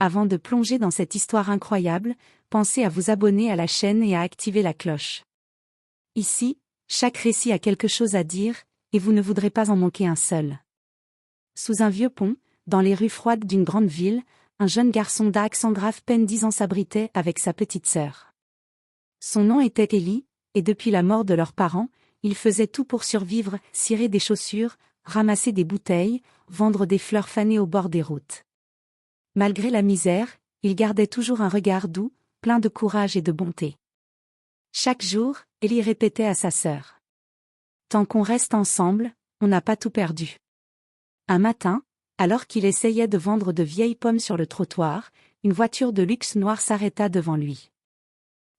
Avant de plonger dans cette histoire incroyable, pensez à vous abonner à la chaîne et à activer la cloche. Ici, chaque récit a quelque chose à dire, et vous ne voudrez pas en manquer un seul. Sous un vieux pont, dans les rues froides d'une grande ville, un jeune garçon d'accent grave peine 10 ans s'abritait avec sa petite sœur. Son nom était Ellie, et depuis la mort de leurs parents, il faisait tout pour survivre, cirer des chaussures, ramasser des bouteilles, vendre des fleurs fanées au bord des routes. Malgré la misère, il gardait toujours un regard doux, plein de courage et de bonté. Chaque jour, Ellie répétait à sa sœur. Tant qu'on reste ensemble, on n'a pas tout perdu. Un matin, alors qu'il essayait de vendre de vieilles pommes sur le trottoir, une voiture de luxe noire s'arrêta devant lui.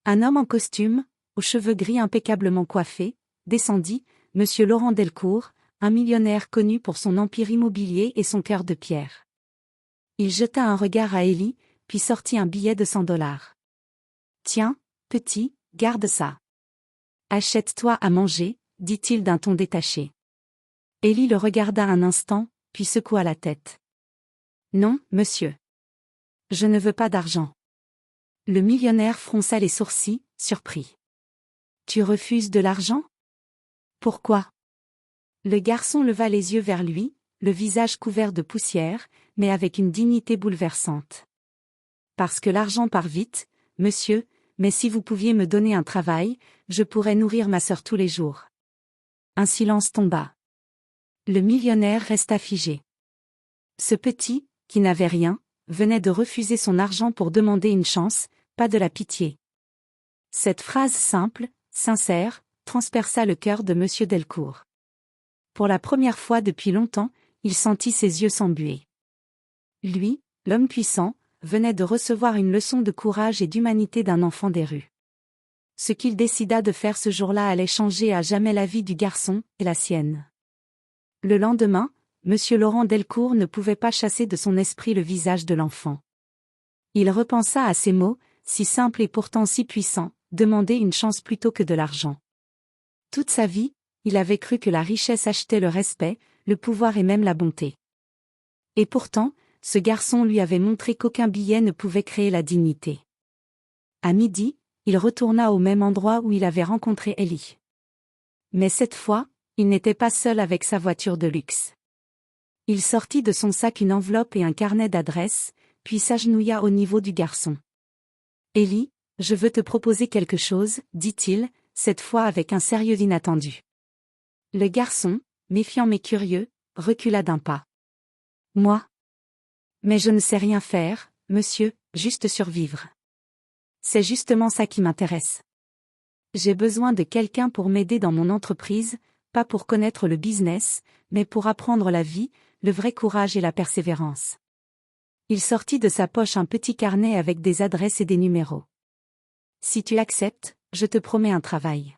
Un homme en costume, aux cheveux gris impeccablement coiffés, descendit, Monsieur Laurent Delcourt, un millionnaire connu pour son empire immobilier et son cœur de pierre. Il jeta un regard à Ellie, puis sortit un billet de $100. Tiens, petit, garde ça. Achète-toi à manger, dit-il d'un ton détaché. Ellie le regarda un instant, puis secoua la tête. Non, monsieur. Je ne veux pas d'argent. Le millionnaire fronça les sourcils, surpris. Tu refuses de l'argent? Pourquoi? Le garçon leva les yeux vers lui, le visage couvert de poussière, mais avec une dignité bouleversante. Parce que l'argent part vite, monsieur, mais si vous pouviez me donner un travail, je pourrais nourrir ma sœur tous les jours. Un silence tomba. Le millionnaire resta figé. Ce petit, qui n'avait rien, venait de refuser son argent pour demander une chance, pas de la pitié. Cette phrase simple, sincère, transperça le cœur de Monsieur Delcourt. Pour la première fois depuis longtemps, il sentit ses yeux s'embuer. Lui, l'homme puissant, venait de recevoir une leçon de courage et d'humanité d'un enfant des rues. Ce qu'il décida de faire ce jour-là allait changer à jamais la vie du garçon, et la sienne. Le lendemain, Monsieur Laurent Delcourt ne pouvait pas chasser de son esprit le visage de l'enfant. Il repensa à ces mots, si simples et pourtant si puissants, demander une chance plutôt que de l'argent. Toute sa vie, il avait cru que la richesse achetait le respect, le pouvoir et même la bonté. Et pourtant, ce garçon lui avait montré qu'aucun billet ne pouvait créer la dignité. À midi, il retourna au même endroit où il avait rencontré Ellie. Mais cette fois, il n'était pas seul avec sa voiture de luxe. Il sortit de son sac une enveloppe et un carnet d'adresses, puis s'agenouilla au niveau du garçon. « Ellie, je veux te proposer quelque chose, dit-il, cette fois avec un sérieux inattendu. » Le garçon, méfiant mais curieux, recula d'un pas. « Moi? Mais je ne sais rien faire, monsieur, juste survivre. C'est justement ça qui m'intéresse. J'ai besoin de quelqu'un pour m'aider dans mon entreprise, pas pour connaître le business, mais pour apprendre la vie, le vrai courage et la persévérance. » Il sortit de sa poche un petit carnet avec des adresses et des numéros. « Si tu acceptes, je te promets un travail.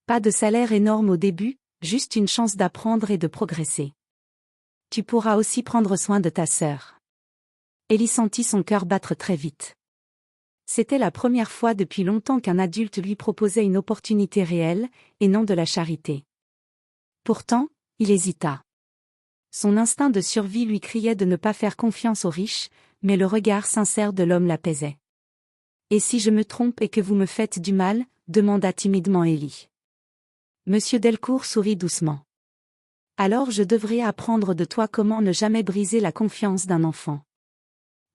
Pas de salaire énorme au début, juste une chance d'apprendre et de progresser. Tu pourras aussi prendre soin de ta sœur. » Ellie sentit son cœur battre très vite. C'était la première fois depuis longtemps qu'un adulte lui proposait une opportunité réelle, et non de la charité. Pourtant, il hésita. Son instinct de survie lui criait de ne pas faire confiance aux riches, mais le regard sincère de l'homme l'apaisait. « Et si je me trompe et que vous me faites du mal ?» demanda timidement Ellie. Monsieur Delcourt sourit doucement. « Alors je devrais apprendre de toi comment ne jamais briser la confiance d'un enfant. »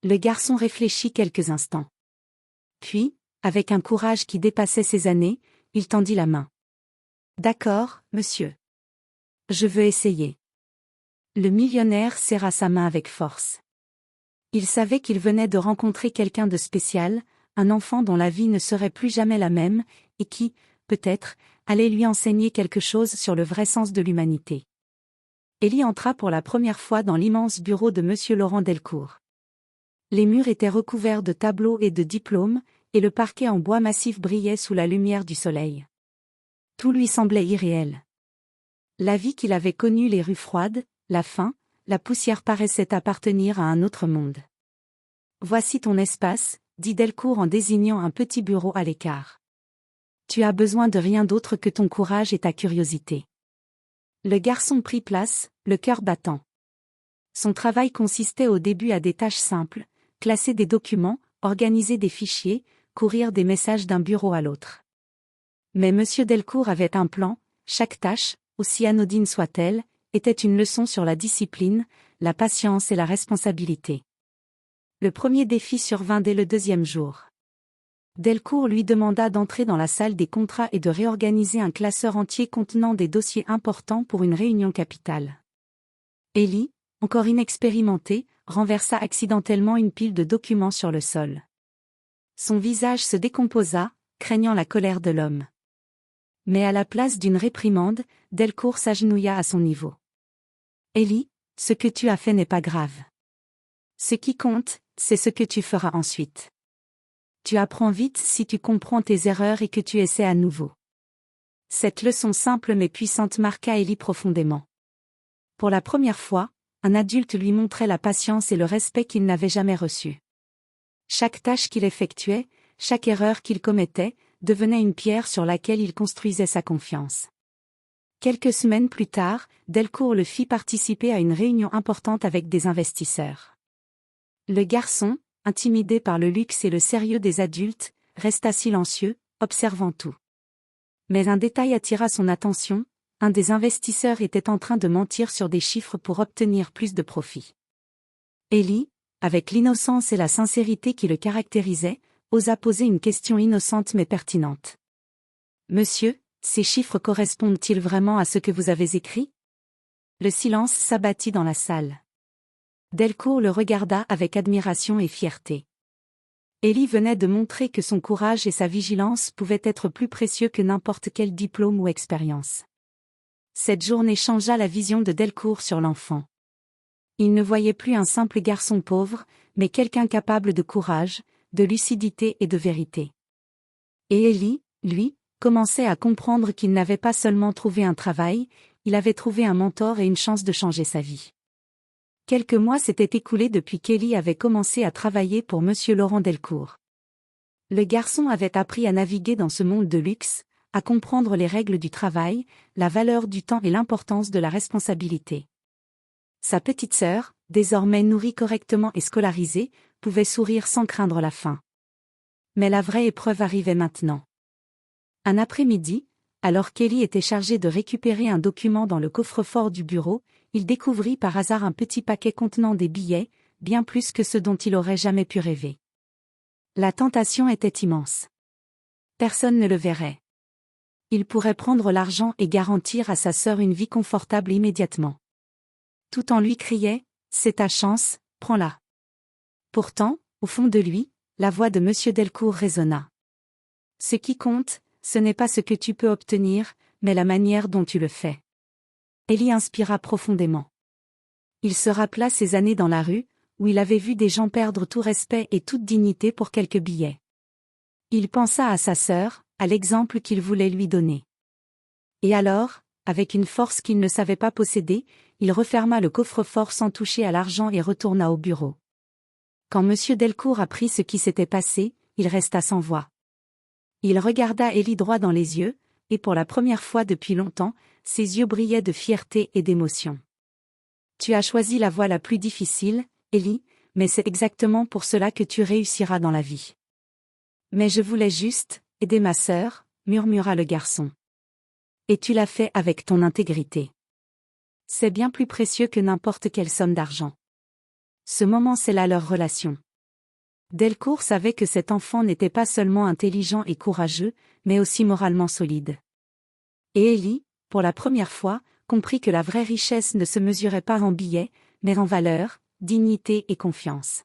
Le garçon réfléchit quelques instants. Puis, avec un courage qui dépassait ses années, il tendit la main. « D'accord, monsieur. Je veux essayer. » Le millionnaire serra sa main avec force. Il savait qu'il venait de rencontrer quelqu'un de spécial, un enfant dont la vie ne serait plus jamais la même, et qui, peut-être, allait lui enseigner quelque chose sur le vrai sens de l'humanité. Ellie entra pour la première fois dans l'immense bureau de Monsieur Laurent Delcourt. Les murs étaient recouverts de tableaux et de diplômes, et le parquet en bois massif brillait sous la lumière du soleil. Tout lui semblait irréel. La vie qu'il avait connue, les rues froides, la faim, la poussière paraissait appartenir à un autre monde. « Voici ton espace, » dit Delcourt en désignant un petit bureau à l'écart. « Tu as besoin de rien d'autre que ton courage et ta curiosité. » Le garçon prit place, le cœur battant. Son travail consistait au début à des tâches simples, classer des documents, organiser des fichiers, courir des messages d'un bureau à l'autre. Mais M. Delcourt avait un plan, chaque tâche, aussi anodine soit-elle, était une leçon sur la discipline, la patience et la responsabilité. Le premier défi survint dès le deuxième jour. Delcourt lui demanda d'entrer dans la salle des contrats et de réorganiser un classeur entier contenant des dossiers importants pour une réunion capitale. Élie, encore inexpérimentée, renversa accidentellement une pile de documents sur le sol. Son visage se décomposa, craignant la colère de l'homme. Mais à la place d'une réprimande, Delcourt s'agenouilla à son niveau. « Élie, ce que tu as fait n'est pas grave. Ce qui compte, c'est ce que tu feras ensuite. Tu apprends vite si tu comprends tes erreurs et que tu essaies à nouveau. » Cette leçon simple mais puissante marqua Élie profondément. Pour la première fois, un adulte lui montrait la patience et le respect qu'il n'avait jamais reçus. Chaque tâche qu'il effectuait, chaque erreur qu'il commettait, devenait une pierre sur laquelle il construisait sa confiance. Quelques semaines plus tard, Delcourt le fit participer à une réunion importante avec des investisseurs. Le garçon, intimidé par le luxe et le sérieux des adultes, resta silencieux, observant tout. Mais un détail attira son attention, un des investisseurs était en train de mentir sur des chiffres pour obtenir plus de profit. Élie, avec l'innocence et la sincérité qui le caractérisaient, osa poser une question innocente mais pertinente. « Monsieur, ces chiffres correspondent-ils vraiment à ce que vous avez écrit ?» Le silence s'abattit dans la salle. Delcourt le regarda avec admiration et fierté. Élie venait de montrer que son courage et sa vigilance pouvaient être plus précieux que n'importe quel diplôme ou expérience. Cette journée changea la vision de Delcourt sur l'enfant. Il ne voyait plus un simple garçon pauvre, mais quelqu'un capable de courage, de lucidité et de vérité. Et Élie, lui, commençait à comprendre qu'il n'avait pas seulement trouvé un travail, il avait trouvé un mentor et une chance de changer sa vie. Quelques mois s'étaient écoulés depuis qu'Élie avait commencé à travailler pour M. Laurent Delcourt. Le garçon avait appris à naviguer dans ce monde de luxe, à comprendre les règles du travail, la valeur du temps et l'importance de la responsabilité. Sa petite sœur, désormais nourrie correctement et scolarisée, pouvait sourire sans craindre la faim. Mais la vraie épreuve arrivait maintenant. Un après-midi, alors qu'Élie était chargé de récupérer un document dans le coffre-fort du bureau, il découvrit par hasard un petit paquet contenant des billets, bien plus que ce dont il aurait jamais pu rêver. La tentation était immense. Personne ne le verrait. Il pourrait prendre l'argent et garantir à sa sœur une vie confortable immédiatement. Tout en lui criait « C'est ta chance, prends-la ». Pourtant, au fond de lui, la voix de M. Delcourt résonna. « Ce qui compte, ce n'est pas ce que tu peux obtenir, mais la manière dont tu le fais. » Élie inspira profondément. Il se rappela ces années dans la rue, où il avait vu des gens perdre tout respect et toute dignité pour quelques billets. Il pensa à sa sœur, à l'exemple qu'il voulait lui donner. Et alors, avec une force qu'il ne savait pas posséder, il referma le coffre-fort sans toucher à l'argent et retourna au bureau. Quand M. Delcourt apprit ce qui s'était passé, il resta sans voix. Il regarda Élie droit dans les yeux, et pour la première fois depuis longtemps, ses yeux brillaient de fierté et d'émotion. « Tu as choisi la voie la plus difficile, Élie, mais c'est exactement pour cela que tu réussiras dans la vie. »« Mais je voulais juste aider ma sœur, » murmura le garçon. « Et tu l'as fait avec ton intégrité. C'est bien plus précieux que n'importe quelle somme d'argent. » Ce moment scella leur relation. Delcourt savait que cet enfant n'était pas seulement intelligent et courageux, mais aussi moralement solide. Et Élie, pour la première fois, comprit que la vraie richesse ne se mesurait pas en billets, mais en valeur, dignité et confiance.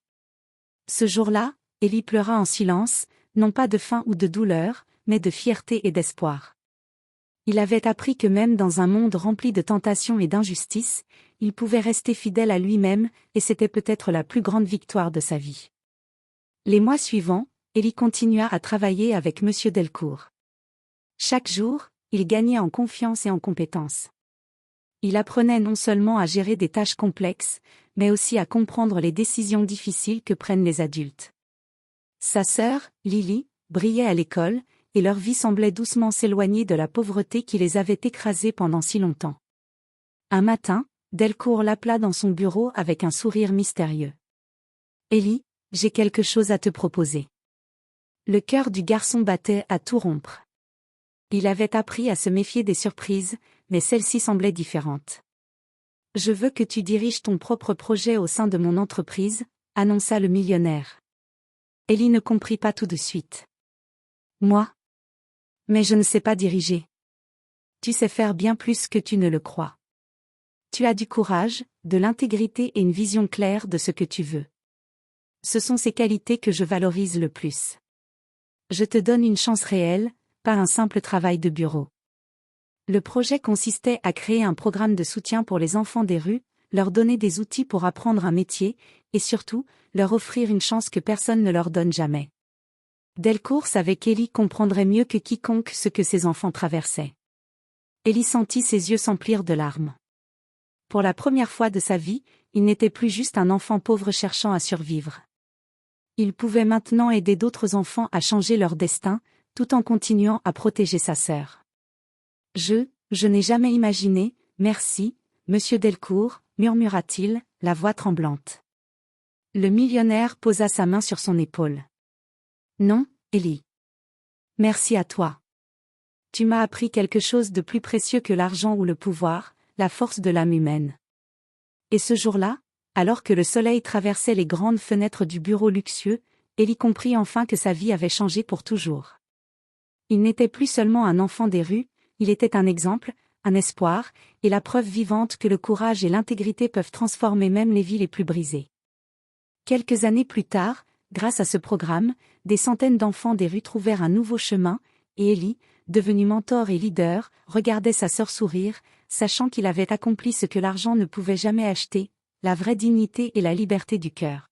Ce jour-là, Élie pleura en silence, non pas de faim ou de douleur, mais de fierté et d'espoir. Il avait appris que même dans un monde rempli de tentations et d'injustices, il pouvait rester fidèle à lui-même, et c'était peut-être la plus grande victoire de sa vie. Les mois suivants, Élie continua à travailler avec M. Delcourt. Chaque jour, il gagnait en confiance et en compétences. Il apprenait non seulement à gérer des tâches complexes, mais aussi à comprendre les décisions difficiles que prennent les adultes. Sa sœur, Lily, brillait à l'école, et leur vie semblait doucement s'éloigner de la pauvreté qui les avait écrasés pendant si longtemps. Un matin, Delcourt l'appela dans son bureau avec un sourire mystérieux. « Élie, j'ai quelque chose à te proposer. Le cœur du garçon battait à tout rompre. Il avait appris à se méfier des surprises, mais celle-ci semblait différente. Je veux que tu diriges ton propre projet au sein de mon entreprise, annonça le millionnaire. Ellie ne comprit pas tout de suite. Moi? Mais je ne sais pas diriger. Tu sais faire bien plus que tu ne le crois. Tu as du courage, de l'intégrité et une vision claire de ce que tu veux. Ce sont ces qualités que je valorise le plus. Je te donne une chance réelle, pas un simple travail de bureau. Le projet consistait à créer un programme de soutien pour les enfants des rues, leur donner des outils pour apprendre un métier, et surtout, leur offrir une chance que personne ne leur donne jamais. Delcourt savait qu'Ellie comprendrait mieux que quiconque ce que ses enfants traversaient. Ellie sentit ses yeux s'emplir de larmes. Pour la première fois de sa vie, il n'était plus juste un enfant pauvre cherchant à survivre. Il pouvait maintenant aider d'autres enfants à changer leur destin, tout en continuant à protéger sa sœur. Je n'ai jamais imaginé, merci, monsieur Delcourt, murmura-t-il, la voix tremblante. Le millionnaire posa sa main sur son épaule. Non, Ellie. Merci à toi. Tu m'as appris quelque chose de plus précieux que l'argent ou le pouvoir, la force de l'âme humaine. Et ce jour-là, alors que le soleil traversait les grandes fenêtres du bureau luxueux, Ellie comprit enfin que sa vie avait changé pour toujours. Il n'était plus seulement un enfant des rues, il était un exemple, un espoir, et la preuve vivante que le courage et l'intégrité peuvent transformer même les vies les plus brisées. Quelques années plus tard, grâce à ce programme, des centaines d'enfants des rues trouvèrent un nouveau chemin, et Ellie, devenue mentor et leader, regardait sa sœur sourire, sachant qu'il avait accompli ce que l'argent ne pouvait jamais acheter, la vraie dignité et la liberté du cœur.